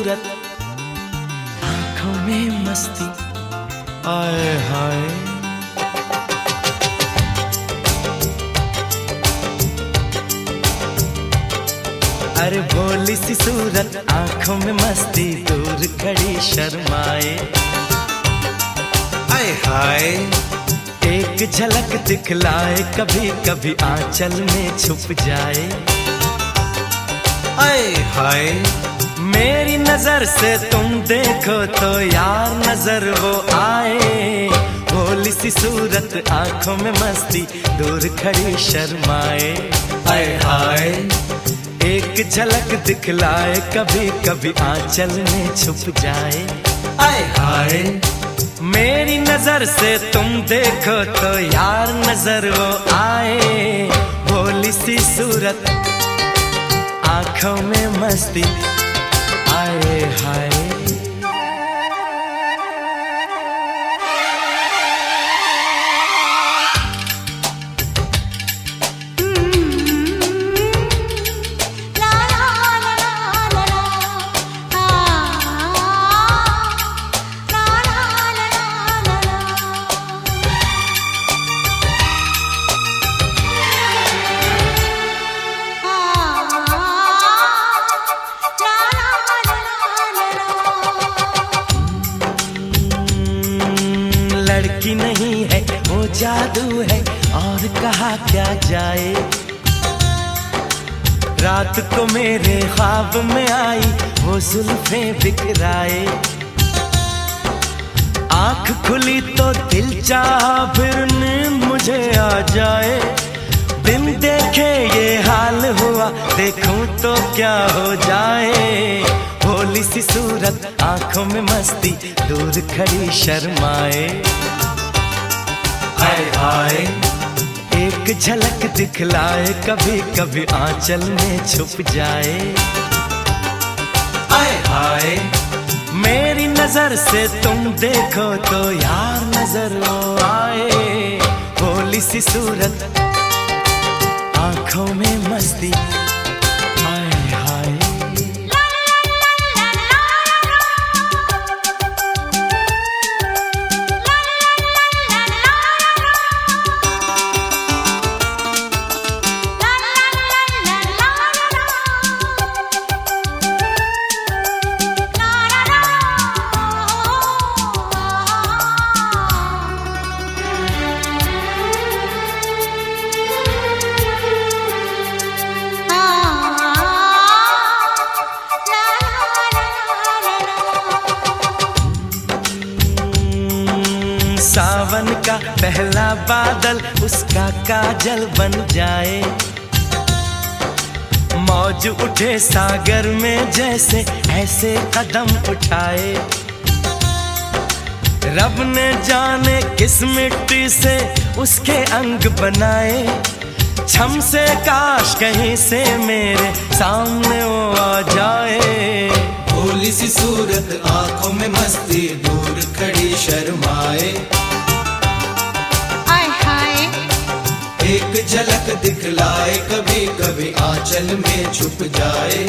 सूरत, आंखों में मस्ती, आए हाय। अरे भोली सी सूरत, आंखों में मस्ती, दूर खड़ी शर्माए, आए हाय। एक झलक दिखलाए, कभी कभी आंचल में छुप जाए, आए हाय। मेरी नजर से तुम देखो तो यार नजर वो आए, भोली सी सूरत, आंखों में मस्ती, दूर खड़ी शर्माए, आए हाय। एक झलक दिखलाए, कभी कभी आंचल में छुप जाए, आए हाय। मेरी नजर से तुम देखो तो यार नजर वो आए, भोली सी सूरत, आंखों में मस्ती, आए हाय। लड़की नहीं है वो जादू है, और कहा क्या जाए। रात को मेरे ख्वाब में आई, वो जुल्फें बिखराए, आंख खुली तो दिल चाहा फिर नींद मुझे आ जाए। बिन देखे ये हाल हुआ, देखूं तो क्या हो जाए। भोली सी सूरत, आंखों में मस्ती, दूर खड़ी शर्माए, आए हाय। एक झलक दिखलाए, कभी कभी आंचल में छुप जाए, आए हाय। मेरी नजर से तुम देखो तो यार नजर वो आए, भोली सी सूरत, आंखों में मस्ती, आए हाय। सावन का पहला बादल उसका काजल बन जाए, मौज उठे सागर में जैसे ऐसे कदम उठाए। रब ने जाने किस मिट्टी से उसके अंग बनाए, छम से काश कहीं से मेरे सामने वो आ जाए। भोली सी सूरत, आंखों में मस्ती, दूर खड़ी शर्माए, आए हाय। एक झलक दिखलाए, कभी कभी आंचल में छुप जाए,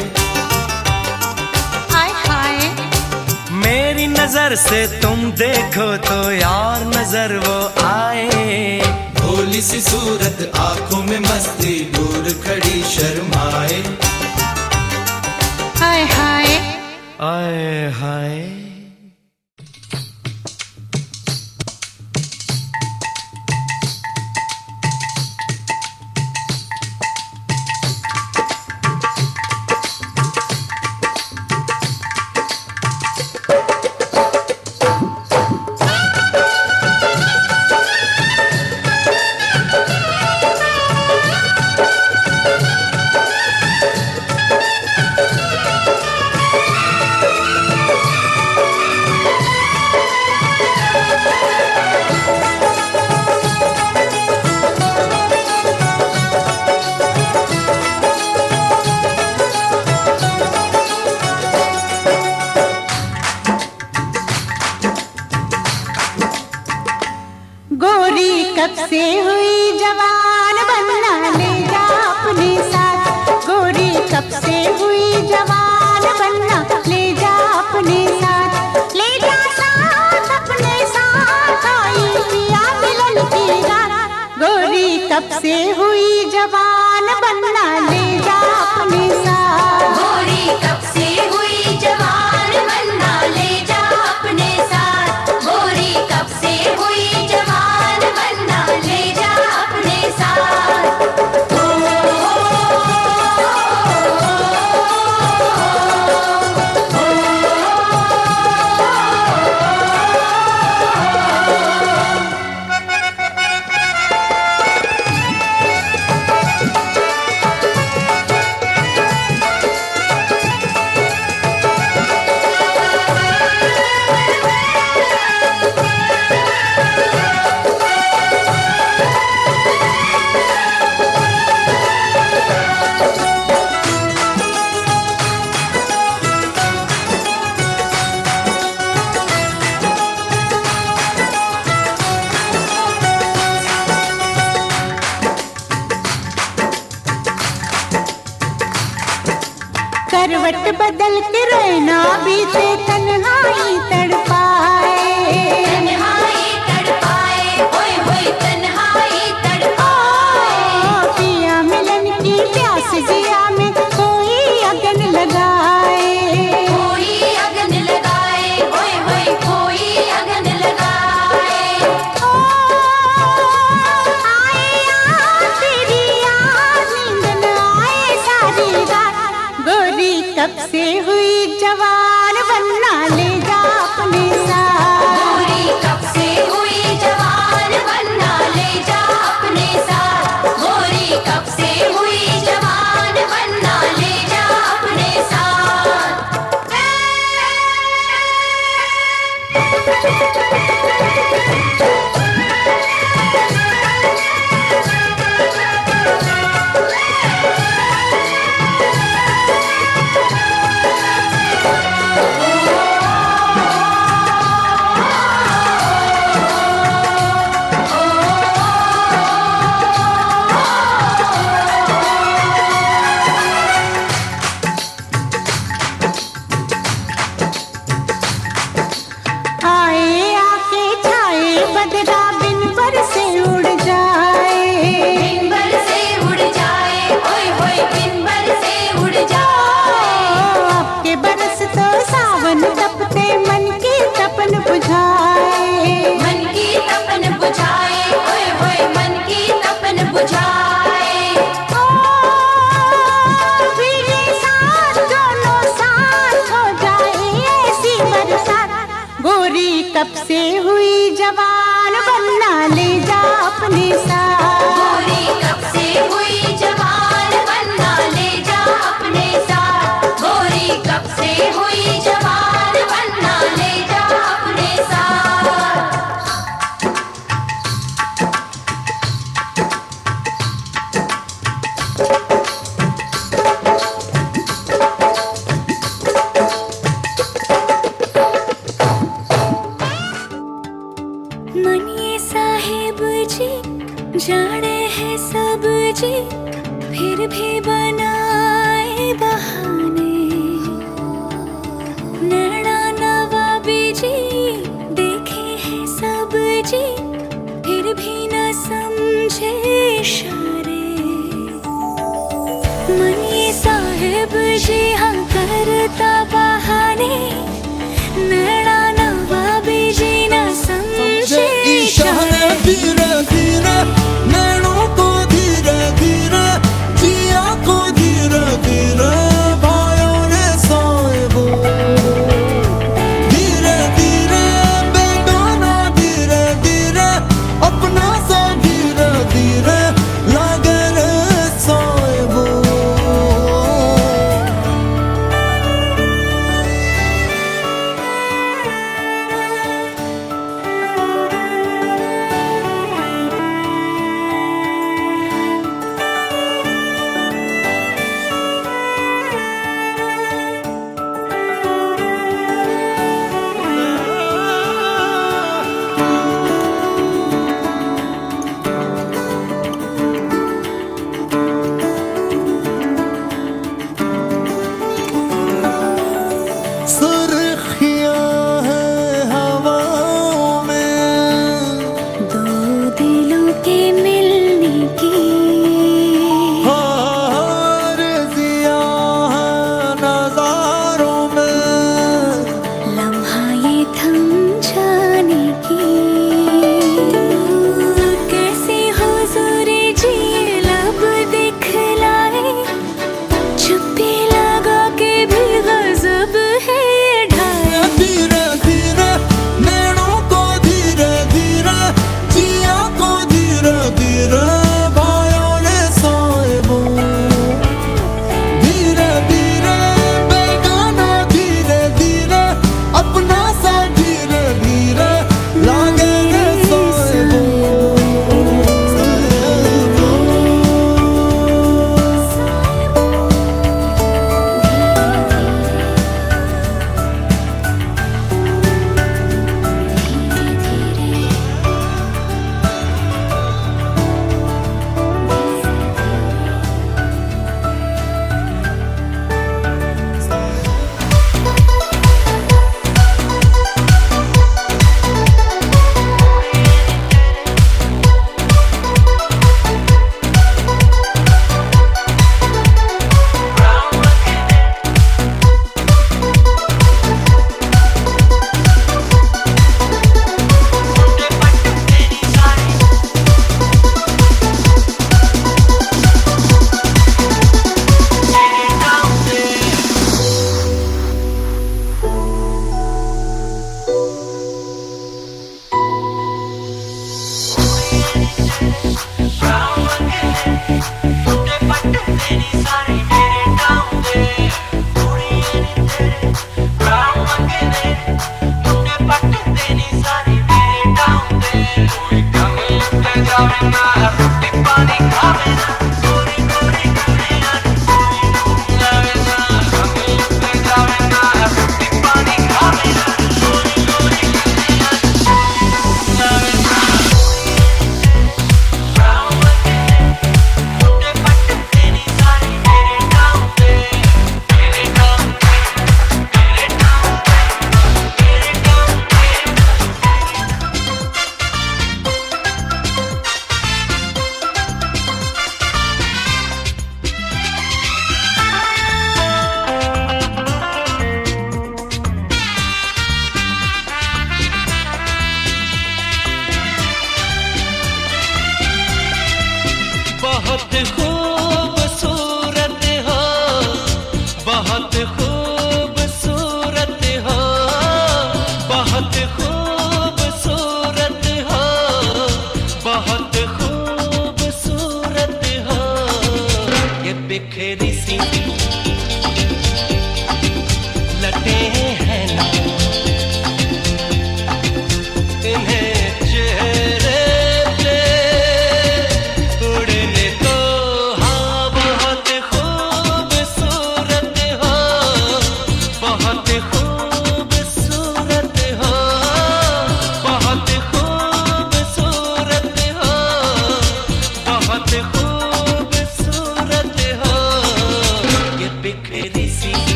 आए हाय। मेरी नजर से तुम देखो तो यार नजर वो आए, भोली सी सूरत, आंखों में मस्ती, दूर खड़ी शर्माए, आए हाय। आए हाय। कब से हुई जवान बनना ले जा अपने साथ, गोरी कब से हुई जवान बनना ले जा कब से हुई जवान बनना ले जा अपने साथ। गोरी कब से हुई जवान बनना ले जा अपने साथ। गोरी कब से हुई जवान बनना ले जा अपने साथ। करवट बदल के रहना बीते तन्हाई तड़पाए। तन्हाई तड़पाए, ओए होए तन्हाई तड़पाए। पिया मिलन की प्यास जिया में कोई अगन लगाए। कोई अगन लगाए, ओए होए कोई अगन लगाए। आए याद तेरी याद नींद न आए सारी रात। गोरी कब से हुई जवान बनना ले जा अपने साथ। गोरी कब से हुई जवान बनना ले जा अपने साथ। गोरी कब से हुई जवान बनना ले जा अपने आए आके छाए बदला बिन बरसे उड़ जाए। बिन बरसे उड़ जाए, ओए होए बिन बरसे उड़ जाए। आपके बरस तो सावन तपते मन की तपन बुझाए। मन की तपन बुझाए, ओए होए मन की तपन बुझाए। भीगे साथ दोनों साथ हो जाए ऐसी बरसात। गोरी कब से हुई जवान बनना ले जा अपने साथ। गोरी कब से हुई जवान बनना ले जा अपने साथ। गोरी कब से हुई जवान बनना ले जा अपने साथ। मनिए साहिब जी जाने हैं सब जी, फिर भी बनाए बहाने। नैना नवाबी जी देखे हैं सब जी, फिर भी न समझे इशारे। मनिए साहिब जी हाँ करता बहाने। नैना नवाबी जी न समझे इशारे धीरे धीरे नैनों को धीरे धीरे जिया को धीरे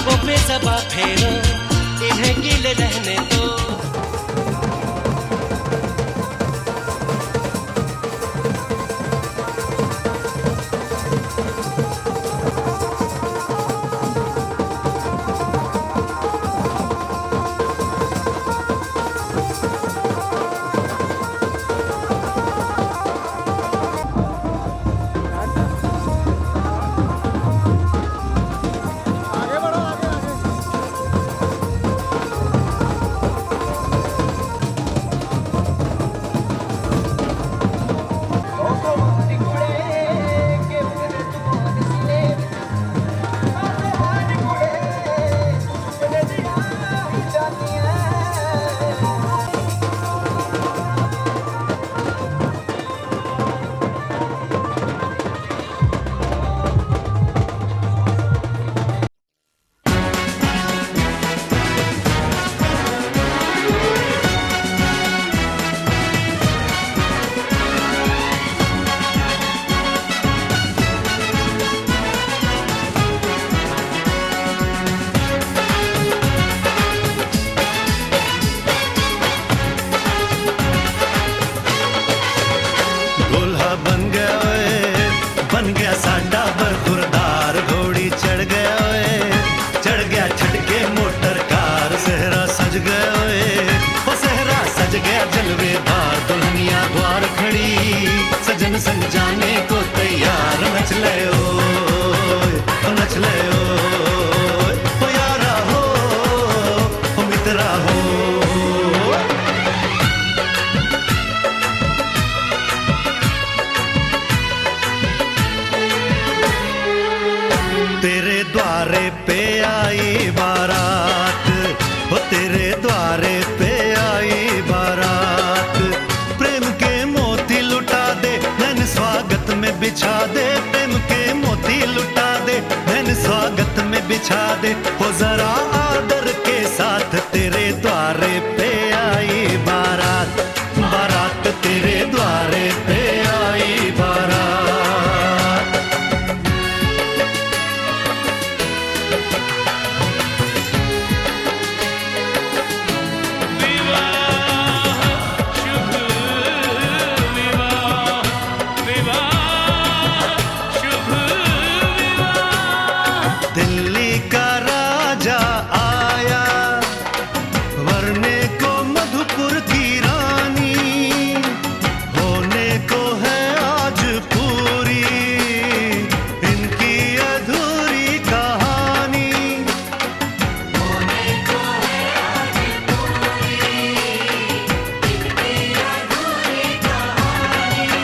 ख्वाबों पे ज़बां फेरो, इन्हें गिले रहने दो। बन गया साडा बरखुरदार, घोड़ी चढ़ गया ओए, चढ़ गया छटके मोटर कार। सहरा सज गया ओए, ओ सहरा सज गया जलवेदार। दुल्हनिया द्वार खड़ी, सजन संग जाने को तैयार। नच ले ओए, ओ नच ले ओए, ओ यारा हो, ओ मित्रा हो। तेरे द्वारे पे आई बारात, ओ तेरे द्वारे पे आई बारात। प्रेम के मोती लुटा दे, नैन स्वागत में बिछा दे। प्रेम के मोती लुटा दे, नैन स्वागत में बिछा दे। ओ जरा आदर के साथ तेरे द्वारे पे आई बारात। बारात तेरे द्वारे पे आई बारात। दिल्ली का राजा आया, वरने को मधुपुर की रानी। होने को है आज पूरी इनकी अधूरी कहानी। होने को है आज पूरी इनकी अधूरी कहानी।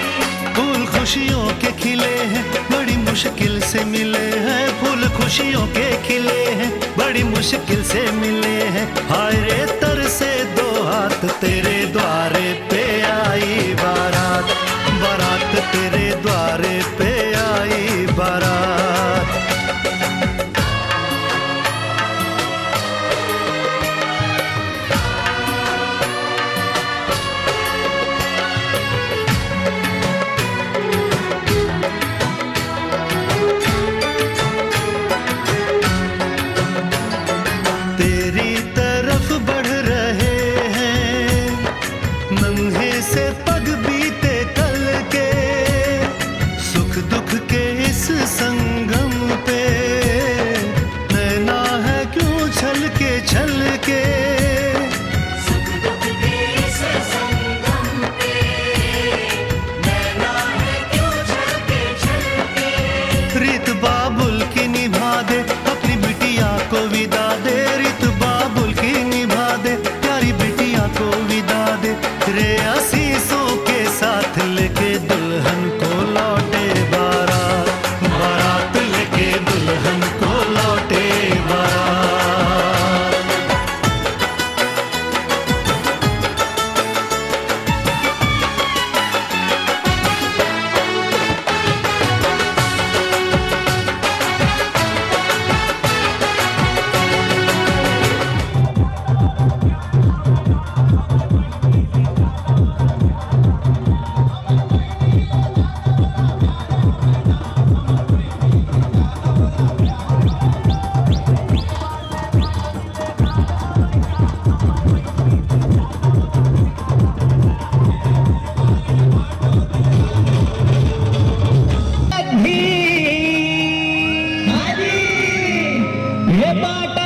फूल खुशियों के खिले हैं, बड़ी मुश्किल से मिले हैं। फूल खुशियों के खिले हैं, बड़ी मुश्किल से मिले हैं। हाय रे तर से दो हाथ, तेरे द्वारे पे आई बारात। बारात तेरे द्वारे पे आई बारात। तेरी तरफ बढ़ रहे हैं नन्हे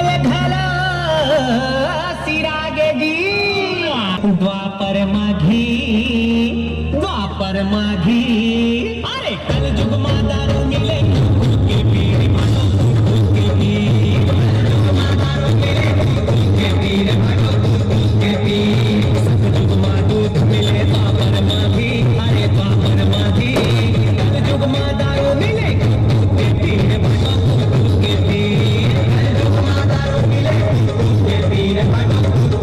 जय घला सिरागे जी द्वापर माघी अरे कल जुग मा दारू मिले के पीर भाटो के पीर जुग मा दारू मिले के पीर भाटो के पीर सब जुग मा दूध मिले द्वापर माघी अरे द्वापर माघी कल जुग मा दारू मिले के पीर भाटो के पीर कल जुग मा दारू मिले के पीर भाटो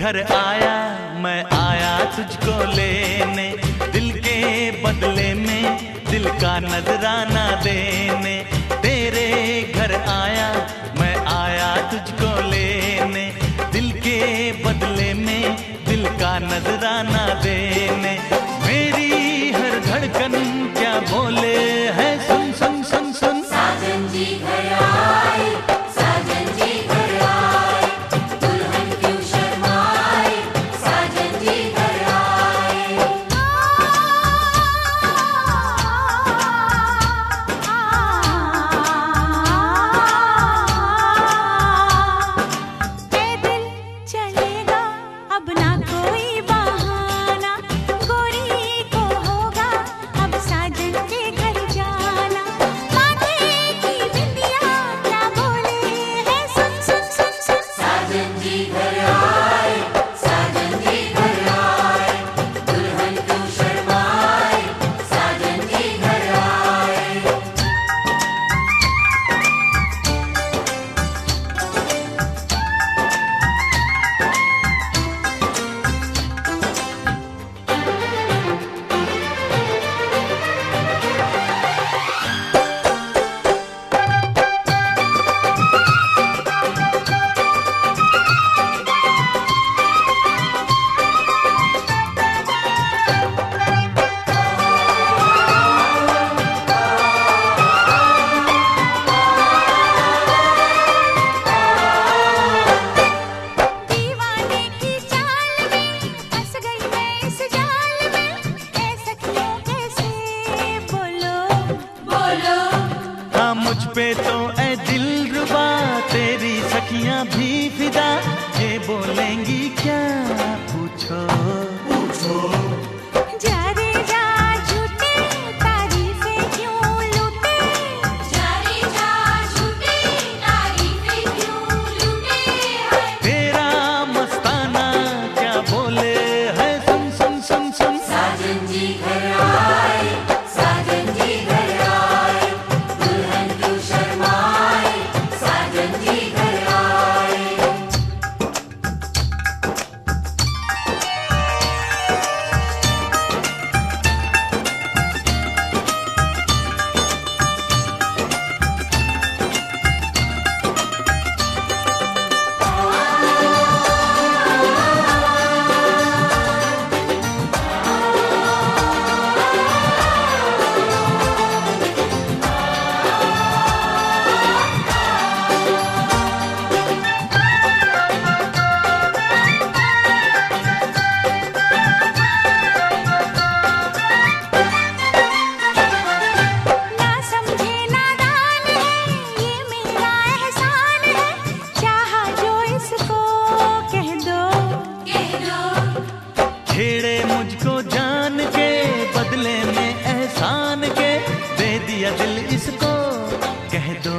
घर आया, मैं आया तुझको लेने, दिल के बदले में दिल का नजराना देने। तेरे घर आया, मैं आया तुझको लेने, दिल के बदले में दिल का नजराना देने। मेरी हर धड़कन क्या बोले है, सुन सुन सुन सुन। साजन जी घर आए, साजन जी घर आए, दुल्हन क्यों शर्माए, साजन जी घर आए। पैदल चलेगा अब ना कोई बहाना, गोरी को होगा अब साजन के घर जाना। माथे की बिंदिया क्या बोले है, सुन सुन सुन सुन। साजन जी घर आए, साजन जी घर आए, दुल्हन क्यों शर्माए, साजन जी घर आए। दीवाने की चाल में फंस गई मैं इस जाल में, ऐसा क्यों कैसे बोलो बोलो हाँ मुझ पे तो ऐ दिल रुबा, तेरी सखियां भी फिदा, ये बोलेंगी क्या पूछो। जा रे जा झूठे तारीफें क्यों लूटे, जारी जा झूठे तारीफें क्यों लूटे हैं। तेरा मस्ताना क्या बोले है, सुन सुन सुन सुन। साजन जी घर आए, साजन जी घर आए, दुल्हन क्यों शर्माए, साजन जी घर आए। ना समझे नादान है ये मेरा एहसान है, चाहा जो इसको कह दो। कह दो छेड़े मुझको जान के बदले में एहसान के, दे दिया दिल इसको कह दो।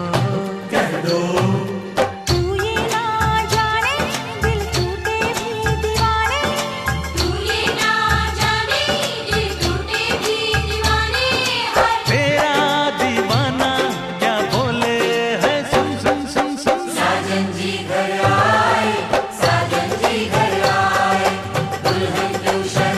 तू ये ना जाने दिल टूटे भी दीवाने, तू ये ना जाने दिल टूटे भी दीवाने हैं। तेरा दीवाना क्या बोले है, सुन सुन सुन सुन। साजन जी घर आए, साजन जी घर आए, दुल्हन क्यों शर्माए,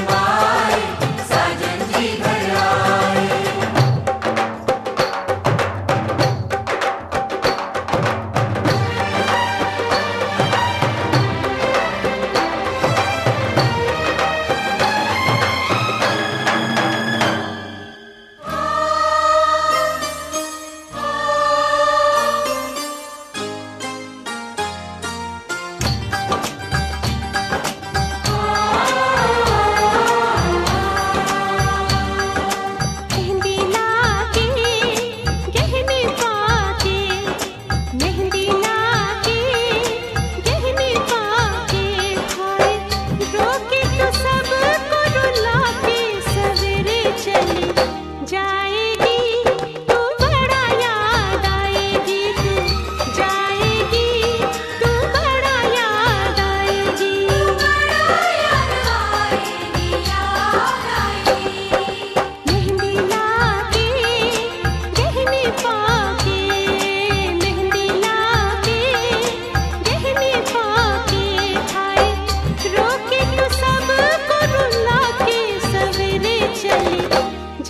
को रुला के सवेरे चली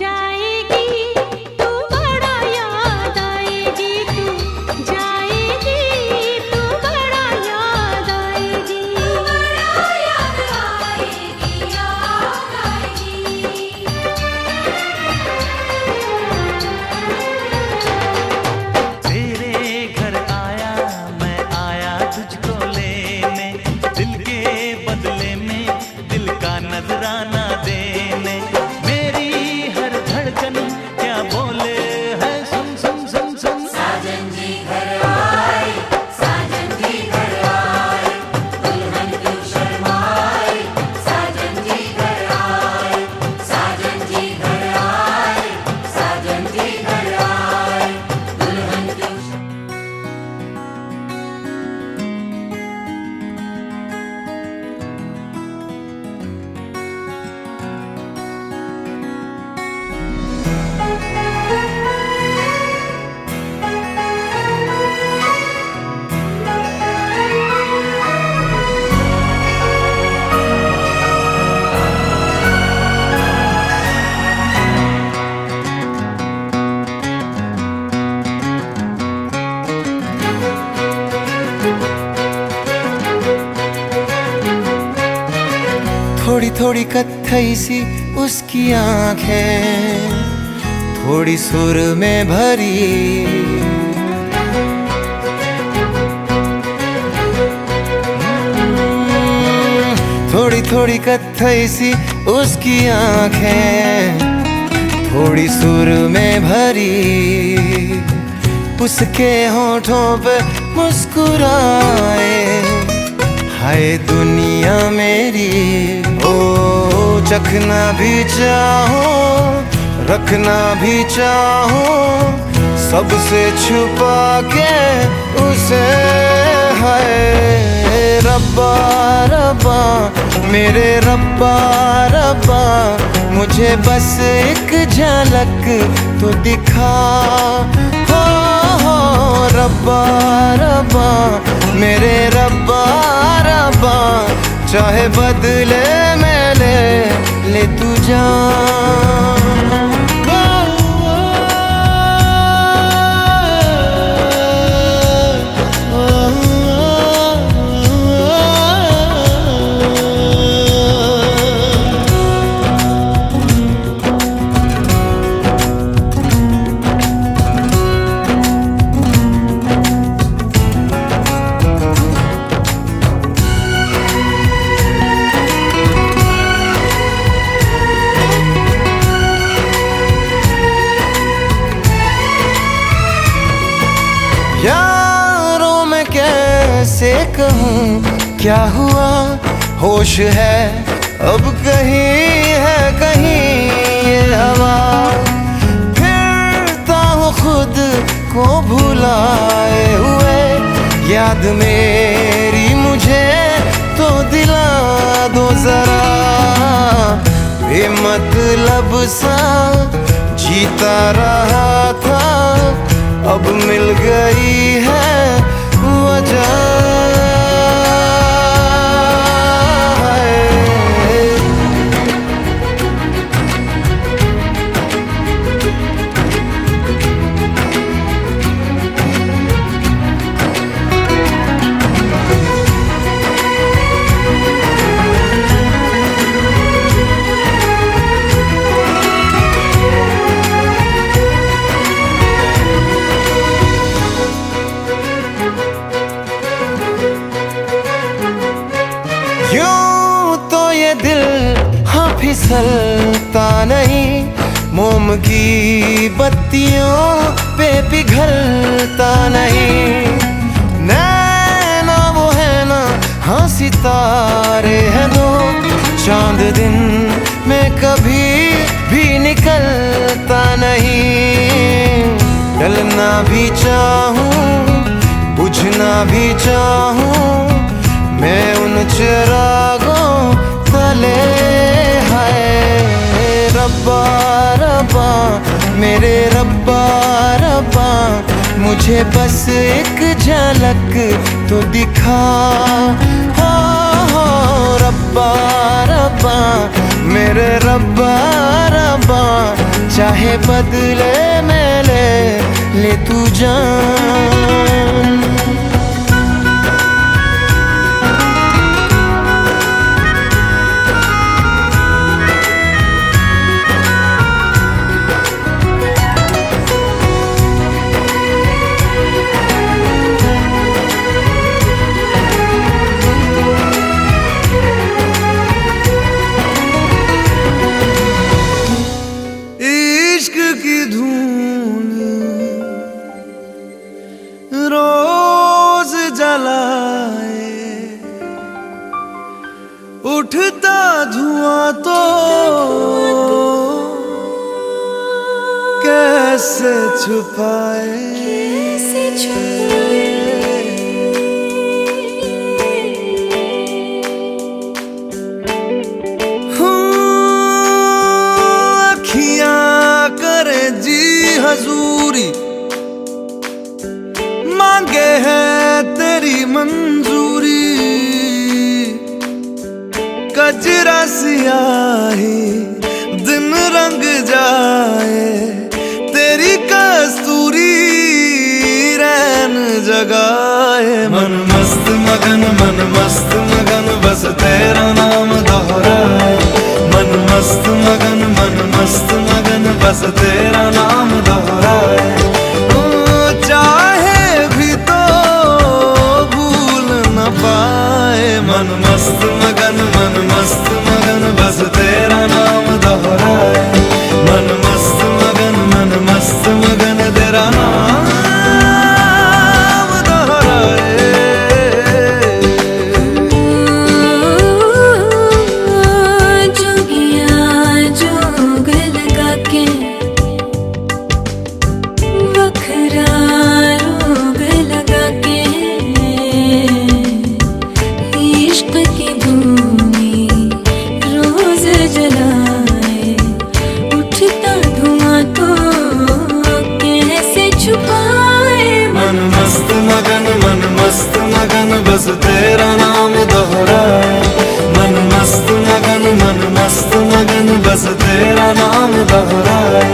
जाएगी, तू बड़ा याद आएगी, तू जाएगी, तू बड़ा याद आएगी, बड़ा याद आएगी, याद आएगी। तेरे घर आया मैं आया तुझको लेने, दिल के बदले में दिल का नजराना देने। मेरी हर धड़कन क्या बोले है, सुन सुन सुन सुन। साजन जी घर आए, साजन जी घर आए, दुल्हन क्यों शर्माए। साजन जी घर आए, साजन जी घर आए, साजन जी घर आए, दुल्हन क्यों थोड़ी थोड़ी कत्थई सी उसकी आंखें, थोड़ी सुर में भरी। थोड़ी थोड़ी कत्थई सी उसकी आंखें, थोड़ी सुर में भरी। उसके होठों पे मुस्कुराए, हाय दुनिया मेरी। ओ चखना भी चाहो, रखना भी चाहो, सबसे छुपा के उसे। हाय रब्बा रब्बा मेरे रब्बा रब्बा, मुझे बस एक झलक तो दिखा। हो रब्बा रब्बा मेरे रब्बा रब्बा, चाहे बदले में ले तू जान। यारों में कैसे कहूँ क्या हुआ, होश है अब कहीं है कहीं ये हवा। फिरता हूँ खुद को भुलाए हुए, याद मेरी मुझे तो दिला दो जरा। बेमतलब सा जीता रहा था, अब मिल गई है वजह। यूं तो ये दिल हाँ फिसलता नहीं, मोम की बत्तियों पे पिघलता नहीं। नैना वो है ना हाँ सितारे हैं दो, चांद दिन में कभी भी निकलता नहीं। डलना भी चाहूँ बुझना भी चाहूँ, मैं उन चिरागों तले। हाय रब्बा रब्बा मेरे रब्बा रब्बा, मुझे बस एक झलक तो दिखा। हो रब्बा रब्बा रब्बा मेरे रब्बा रब्बा, चाहे बदले में ले तू जान। इश्क की धूल रोज जलाए, उठता धुआं तो कैसे छुपाए। हजूरी मांगे है तेरी मंजूरी, कजरा सियाही दिन रंग जाए, तेरी कस्तूरी रैन जगाए। मन मस्त मगन बस तेरा नाम दोहराए। मन मस्त मगन बस तेरा नाम दोहराए। चाहे भी तो भूल न पाए। मन मस्त मगन बस तेरा नाम दोहराए। मन मस्त मगन तेरा नाम बस तेरा नाम दोहराए। मन मस्त मगन बस तेरा नाम दोहराए।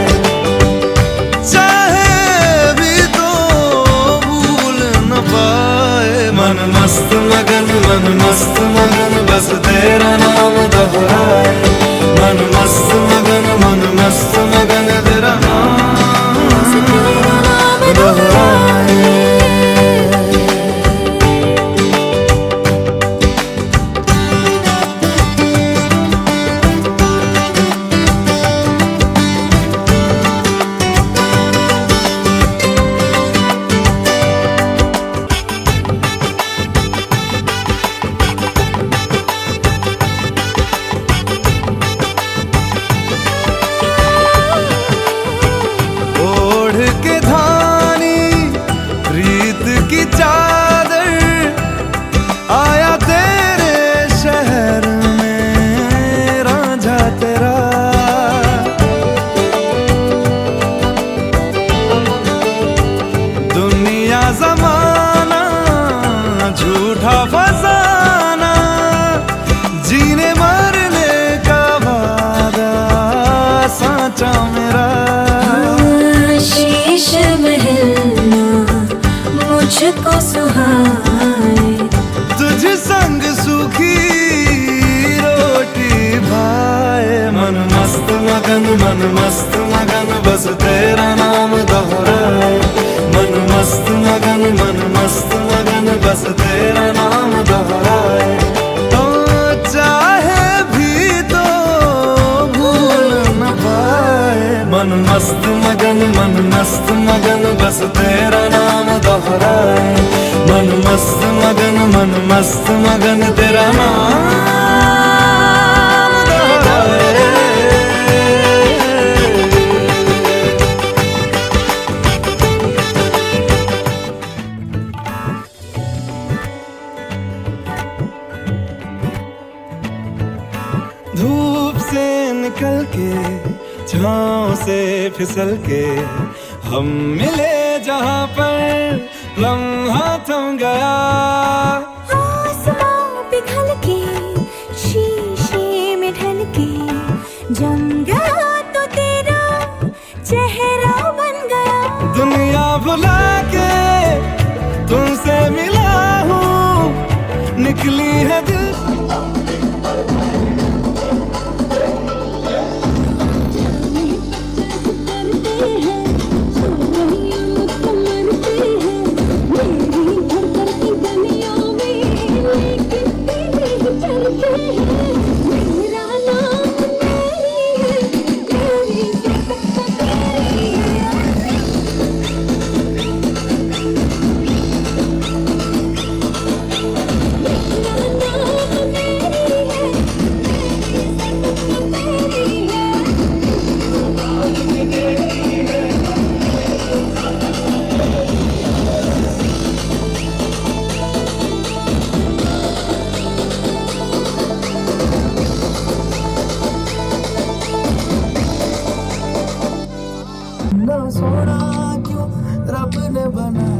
चाहे भी तो भूल न पाए। मन मस्त मगन बस तेरा नाम दोहराए। मन मस्त मगन तेरा नाम दोहराए। की चादर आया तेरे शहर में रांझा तेरा। दुनिया जमाना झूठा फसाना, जीने मरने का वादा साचा मेरा। शीश महलना मुझको सुहाए, तुझ संग सूखी रोटी भाए। मन मस्त मगन बस तेरा नाम दोहराए। मन मस्त मगन बस तेरा नाम दोहराए। तो चाहे भी तो भूल न पाए। मन मस्त मगन बस तेरा नाम दोहराए। मन मस्त मगन तेरा नाम दोहराए। धूप से निकल के छाँव से फिसल के हम मिले जहाँ पर लम्हा थम गया। आसमां पिघल के शीश भुला के तुमसे मिला हूँ, निकली है दिल सोना क्यों रब ने बनाया।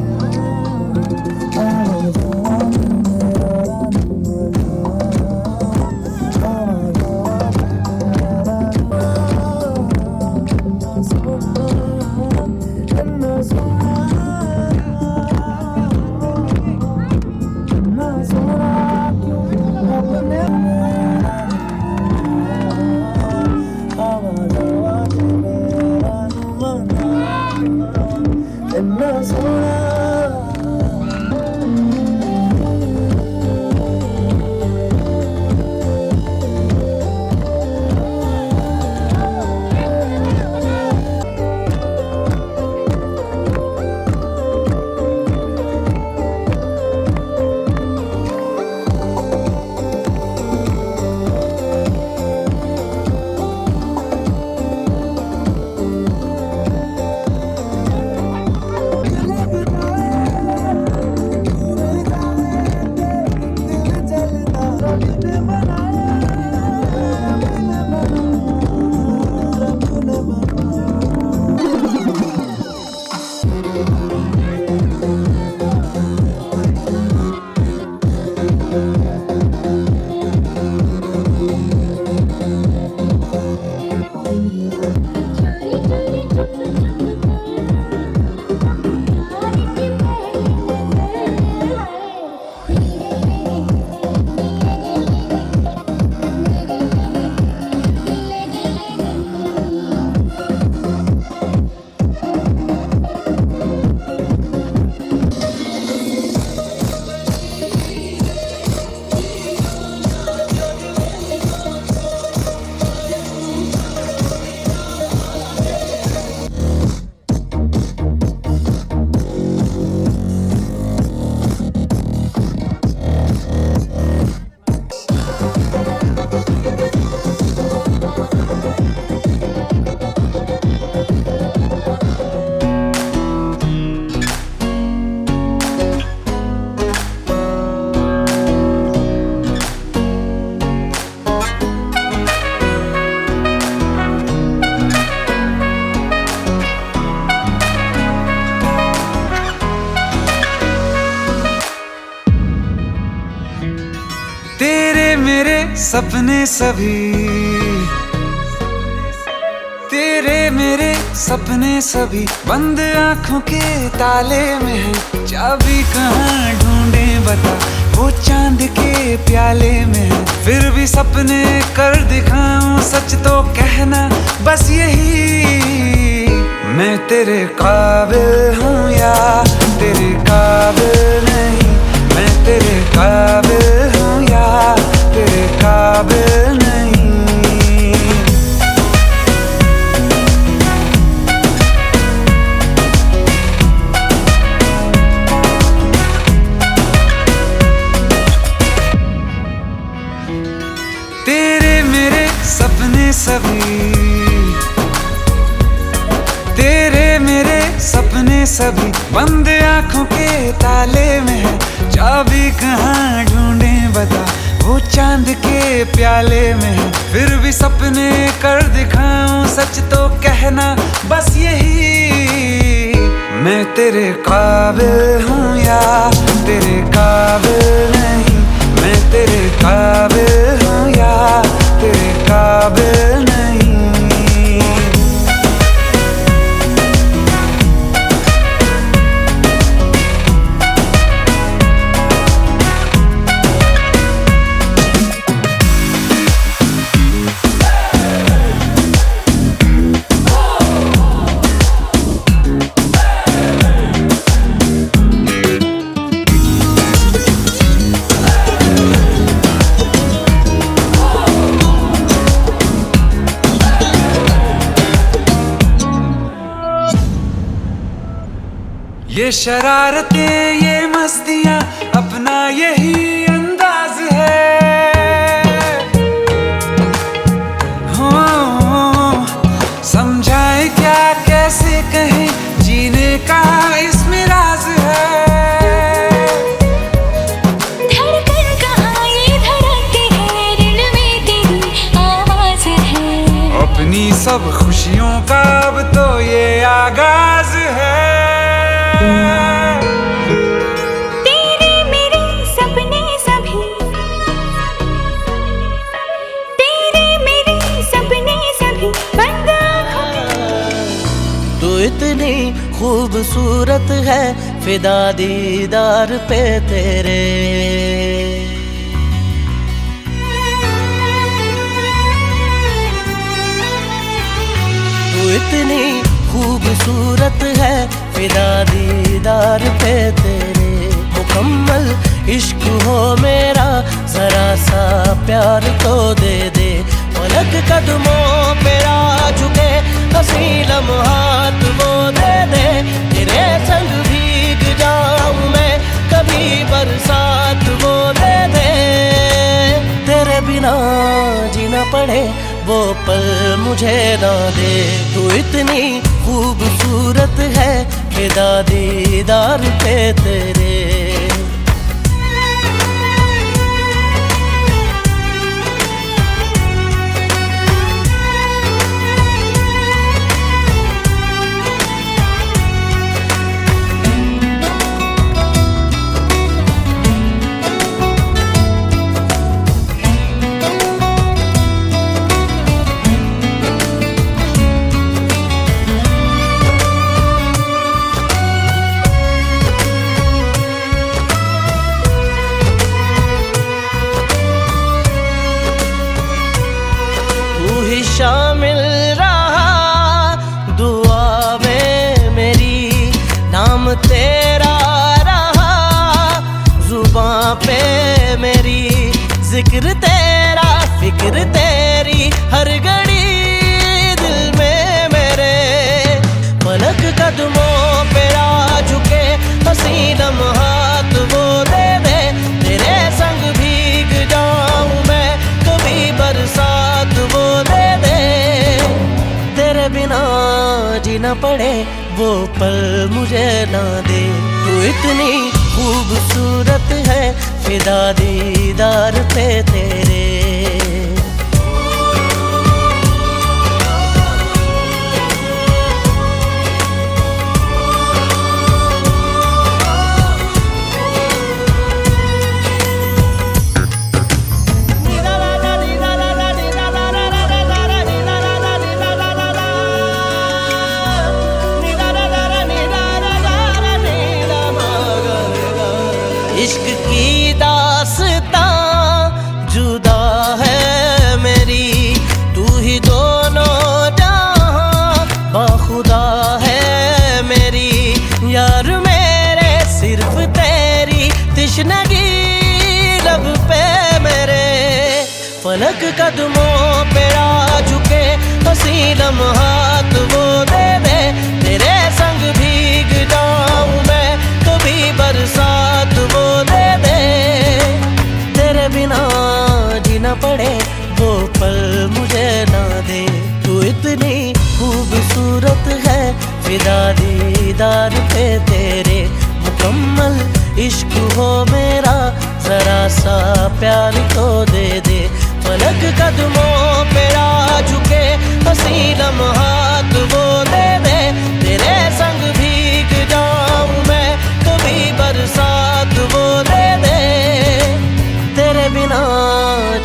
सपने सभी तेरे मेरे सपने सभी बंद आंखों के ताले में है। चाबी कहाँ ढूंढे बता, वो चांद के प्याले में है। फिर भी सपने कर दिखाऊं, सच तो कहना बस यही, मैं तेरे काबिल हूँ या तेरे काबिल नहीं। मैं तेरे काबिल हूँ या तेरे काबिल नहीं। तेरे मेरे सपने सभी तेरे मेरे सपने सभी बंद आंखों के ताले में है। चाबी कहाँ ढूंढे बता, वो चांद के प्याले में है। फिर भी सपने कर दिखाऊं, सच तो कहना बस यही, मैं तेरे काबिल हूँ या तेरे काबिल नहीं। मैं तेरे काबिल हूँ या तेरे काबिल नहीं। ये शरारतें ये मस्तियां अपना यही अंदाज है। हो समझाए क्या कैसे कहें, जीने का इसमें राज है। धड़कन कहाँ ये धड़कती है, दिल में तेरी आवाज है। अपनी सब खुशियों का अब तो ये आगाज है। तेरे मेरे सपने सभी, तेरे मेरे सपने सभी बंद आँखों के। तू इतनी खूबसूरत है, फिदा दीदार पे तेरे। तू इतनी खूबसूरत है, फिदा दीदार पे तेरे। मुकम्मल इश्क हो मेरा, जरा सा प्यार तो दे दे। पलक कदमों पे आ झुके, हंसी लम्हात वो दे दे। तेरे संग भीग जाऊं मैं, कभी बरसात वो दे दे। तेरे बिना जीना पड़े वो पल मुझे ना दे। तू इतनी खूबसूरत है, फिदा दीदार पे तेरे। शामिल रहा दुआ में मेरी, नाम तेरा रहा जुबां पे मेरी। जिक्र तेरा फिक्र तेरी हर घड़ी दिल में मेरे। पलक कदमों पे आ झुके, हंसी लम्हात वो दे दे। तेरे संग भीग जाऊं मैं, कभी बरसात वो दे दे। तेरे बिना जीना पड़े वो पल मुझे ना दे। तू इतनी खूबसूरत है, फिदा दीदार पे तेरे। इश्क की दास्तां जुदा है मेरी, तू ही दोनों जहां बाखुदा है मेरी। यार मेरे सिर्फ तेरी तिश्नगी लब पे मेरे। फलक कदमों पे आ झुके, हंसी लम्हात वो दे दे। तेरे संग भीग जाऊं मैं, कभी बरसात वो दे दे। तेरे बिना जीना पड़े वो पल मुझे ना दे। तू इतनी खूबसूरत है, फिदा दीदार पे तेरे। मुकम्मल इश्क हो मेरा, जरा सा प्यार तो दे दे। पलक कदमों पे आ झुके, हंसी लम्हात वो दे दे। तेरे संग भीग जाऊं मैं, कभी बरसात वो दे दे। तेरे बिना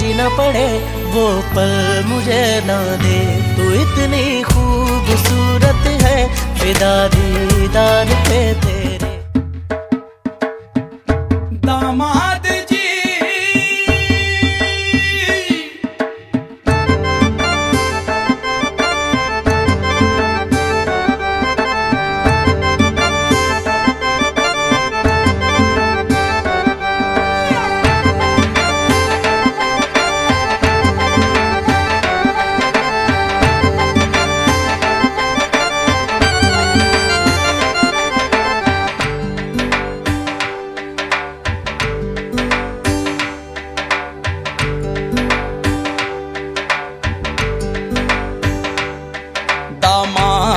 जीना पड़े वो पल मुझे ना दे। तू इतनी खूबसूरत है, फिदा दीदार पे तेरे। दामाद जी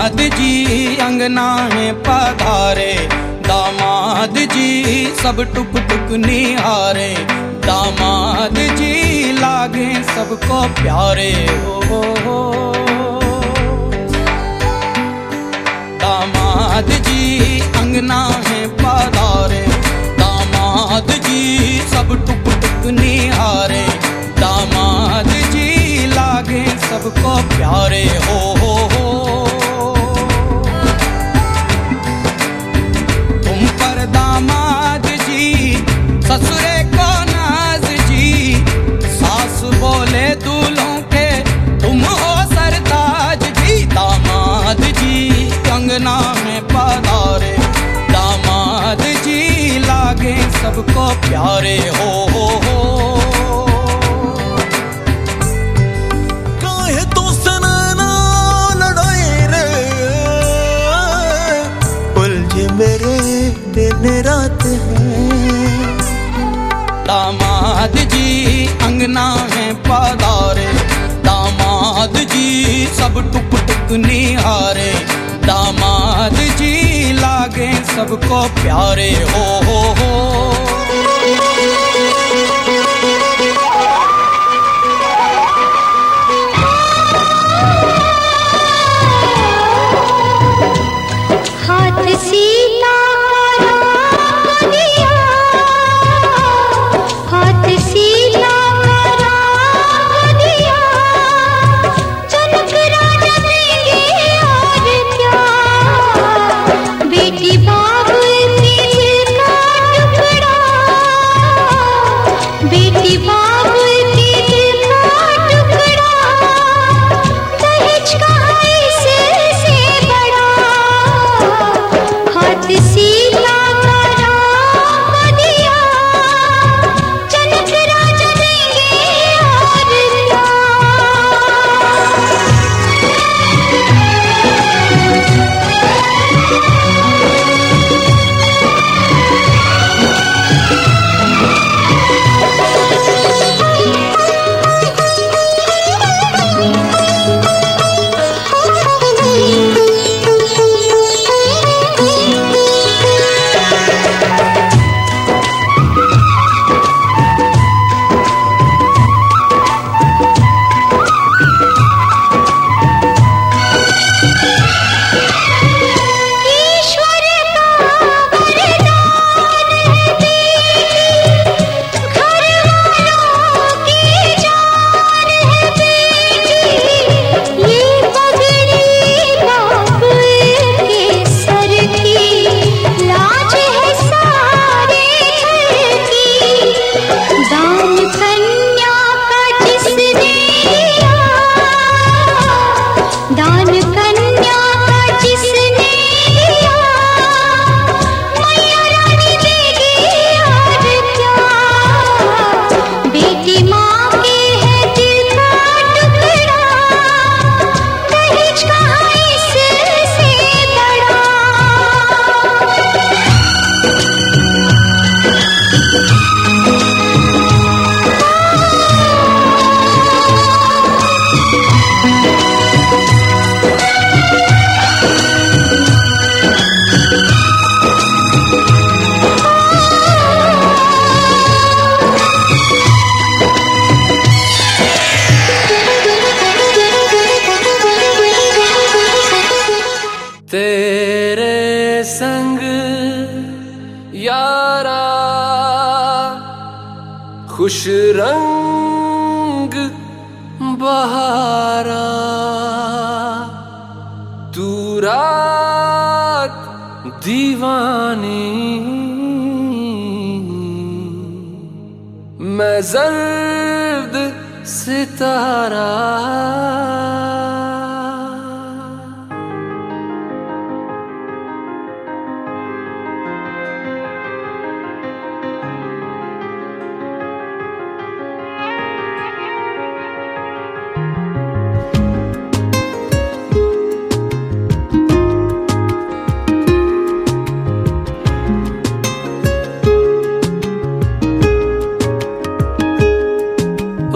दामाद जी अंगना में पधारे, दामाद जी सब टुक टुक निहारे, दामाद जी लागे सबको प्यारे हो। दामाद जी अंगना में पधारे, दामाद जी सब टुक टुक निहारे, दामाद जी लागे सबको प्यारे हो। तुम पर दामाद जी ससुरे को नाज जी, सास बोले दूल्हों के तुम हो सरताज जी, दामाद जी अंगना में पधारे, दामाद जी लागे सबको प्यारे हो। काहे तो सनैना लड़ाई रे, उलझे मेरे दिन रात हैं। दामाद जी अंगना में पधारे, दामाद जी सब टुक टुक निहारे, दामाद जी लागे सबको प्यारे हो। हाथ सीता का दिया, हाथ सीता का दिया, जनक राजा देंगे और क्या, बेटी बाप की दिल का टुकड़ा, बेटी बाप की दिल का टुकड़ा, दहेज का इससे बड़ा, हाथ सीता का राम दिया, जनक राजा देंगे और क्या। ईश्वर का वरदान है बेटी, घर वालों की जान है बेटी, ये पगड़ी बाप के सर की, लाज है सारे घर की, दान कन्या का जिसने दिया, दान कन्या का जिसने दिया, मैया रानी देगी और क्या, बेटी माँ के है दिल का टुकड़ा, दहेज का इससे बड़ा। तेरे संग यारा खुश रंग बहारा, तू रात दीवानी, मैं जर्द सितारा।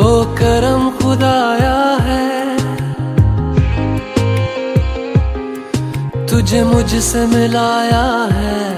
ओ करम खुदाया है तुझे मुझसे मिलाया है।